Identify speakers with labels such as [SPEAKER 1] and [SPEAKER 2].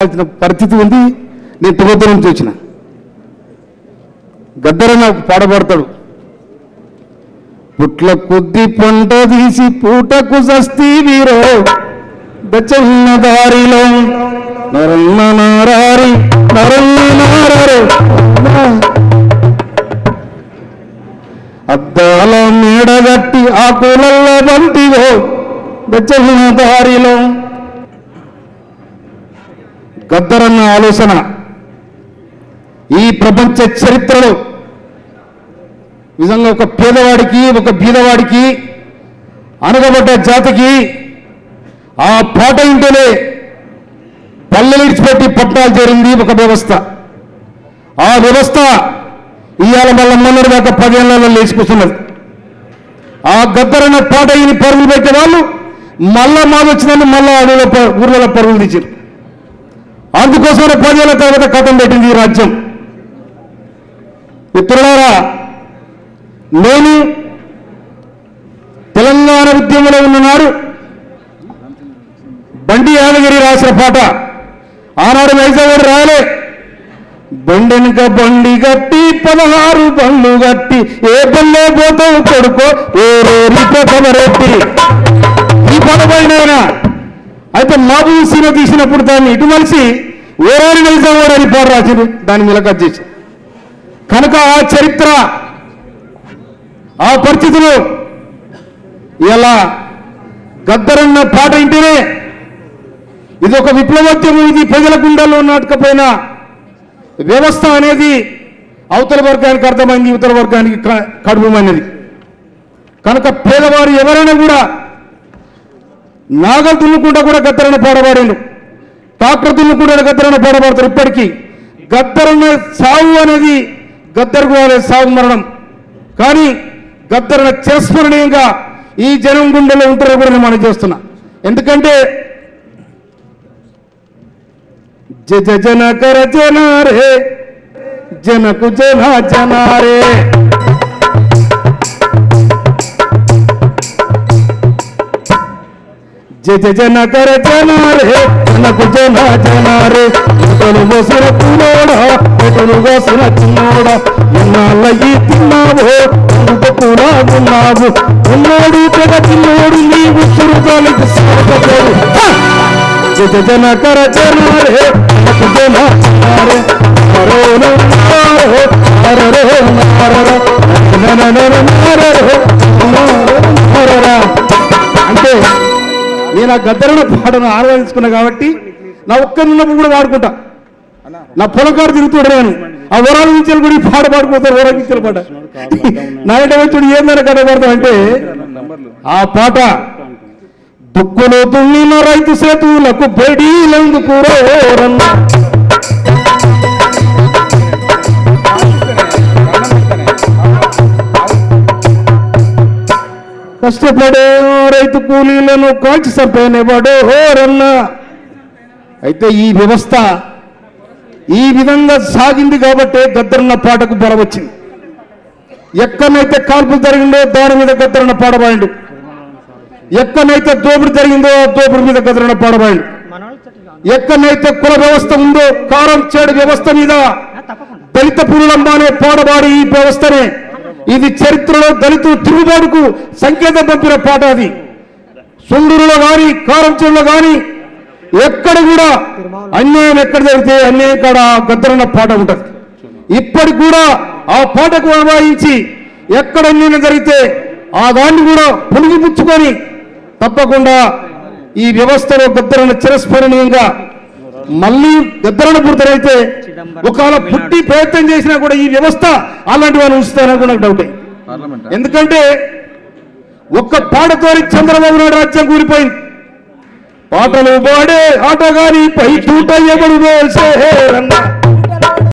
[SPEAKER 1] పరిస్థితి ఉంది. నేను తుగతు నుంచి వచ్చిన గద్దర నాకు పాడబడతాడు. పుట్ల కొద్ది పంట తీసి పూటకు సస్తీ వీరో దచ్చన్న దారిలో నరన్న నారారి నరన్న నారారు అద్దాల మేడగట్టి ఆకులల్ల బంటివో దచ్చన్న దారిలో. గద్దరన్న ఆలోచన ఈ ప్రపంచ చరిత్రలో నిజంగా ఒక పేదవాడికి ఒక బీదవాడికి అనగబడ్డ జాతికి ఆ పాట ఇంటనే పల్లెలు ఇడిచిపెట్టి పట్టాలు చేరింది ఒక వ్యవస్థ. ఆ వ్యవస్థ ఇవాళ మళ్ళీ మొన్నటి దాకా 10 ఏళ్లలో లేచిపోతున్నది. ఆ గద్దరన్న పాట ఇని పరుగులు పెట్టే వాళ్ళు మళ్ళా మాదొచ్చినట్టు మళ్ళా అడవుల ఊర్లలో పరుగులు తీశారు. అందుకోసమే 10 ఏళ్ల తర్వాత కథం పెట్టింది ఈ రాజ్యం. మిత్రులారా, నేను తెలంగాణ ఉద్యమంలో ఉన్ననాడు బండి యాదగిరి రాసిన పాట ఆనాడు వైజాగ్ రాయలే. బండెనక బండి గట్టి 16 బండ్లు గట్టి ఏ బండే పోతావు కొడుకో ఓరెట్టి ఈ పాట పడినైనా అయితే మాబూ సీన తీసినప్పుడు దాన్ని ఇటు మలిసి ఓరారి వైజాగ్ అని పాట రాసింది, దాన్ని మిలకట్ చేసి. కనుక ఆ చరిత్ర ఆ పరిస్థితులు ఇలా గద్దరన్న పాట ఇంటేనే ఇది ఒక విప్లవోద్యమం. ఇది ప్రజల గుండెల్లో నాటకపోయిన వ్యవస్థ అనేది అవతల వర్గానికి అర్థమైంది, ఇవతల వర్గానికి కడుపుమైనది. కనుక పేదవారు ఎవరైనా కూడా నాగలు దున్నుకుంటా కూడా గద్దరన్న పాడబడిండు, ట్రాక్టర్ దున్నుకుంటా గద్దరన్న పాడబడతారు. ఇప్పటికీ గద్దరన్న సాగు అనేది గద్దరకు సాగు మరణం, కానీ గద్దరన్న చిరస్మరణీయంగా ఈ జనం గుండెలో ఉంటారని కూడా నేను మనం చేస్తున్నా. ఎందుకంటే జన జన కర జనారే జనకు జన జనారే జన కర జనారే జనకు జన జనారే ఎటలు వసిన పూలోడా ఎటలు వసిన చిన్నోడా ఎన్నాళ్ళ ఈ తిన్నావో కూడా ఉన్నావు ఉన్నాడు తెగ చిన్నోడు నీవు సురుదానికి సాగపోడు. జన కర జనారే జనకు జన జనారే మరోను నారో నరరో నరరో నరరో అంటే నేను ఆ గద్దరన్న పాటను ఆరాధించుకున్నా కాబట్టి నా ఒక్కరున్నప్పుడు కూడా వాడుకుంటా. నా పొలకారు తిరుగుతుంటాను ఆ వరాల నుంచి కూడా ఈ పాట పాడుకుంటారు. వరాల నుంచి పాట నాయంటే వచ్చి ఏందని కథ పడతాం అంటే ఆ పాట దుక్కులో దున్నిన రైతు సేతులకు బెడీలందుకు రోరన్న కష్టపడే రైతు కూలీలను కాల్చి చంపేనేవాడో హోరన్న. అయితే ఈ వ్యవస్థ ఈ విధంగా సాగింది కాబట్టి గద్దరన్న పాటకు బలం వచ్చింది. ఎక్కడైతే కాల్పులు జరిగిందో దాని మీద గద్దరన్న పాడబాయిండు, ఎక్కడైతే దోపిడి జరిగిందో ఆ దోపిడి మీద గద్దరన్న పాడబాయిండు, ఎక్కడైతే కుల వ్యవస్థ ఉందో కారం చేడు వ్యవస్థ మీద దళిత పురులమ్మ అనే పాడబాడి ఈ వ్యవస్థనే ఇది చరిత్రలో దళిత తిరుగుబాటుకు సంకేతం పంపిన పాట. అది సుందూరులో కానీ కారంచేడులో కానీ ఎక్కడ కూడా అన్యాయం ఎక్కడ జరిగితే అన్యాయం కాడ గద్దరన్న పాట ఉంటుంది. ఇప్పటికి కూడా ఆ పాటకు అన్వయించి ఎక్కడ అన్యాయం జరిగితే ఆ దాన్ని కూడా పుణిగిపుచ్చుకొని తప్పకుండా ఈ వ్యవస్థలో గద్దరన్న చిరస్మరణీయంగా మళ్ళీ గద్దరన్న పుడతారైతే ఒకవేళ పుట్టి ప్రయత్నం చేసినా కూడా ఈ వ్యవస్థ అలాంటి వాళ్ళు ఉంచుతారని కూడా నాకు డౌటే. ఎందుకంటే ఒక్క పాటతో చంద్రబాబు నాయుడు రాజ్యం కూలిపోయింది. పాటలు పాడే ఆటగాని పై చూట ఎవడు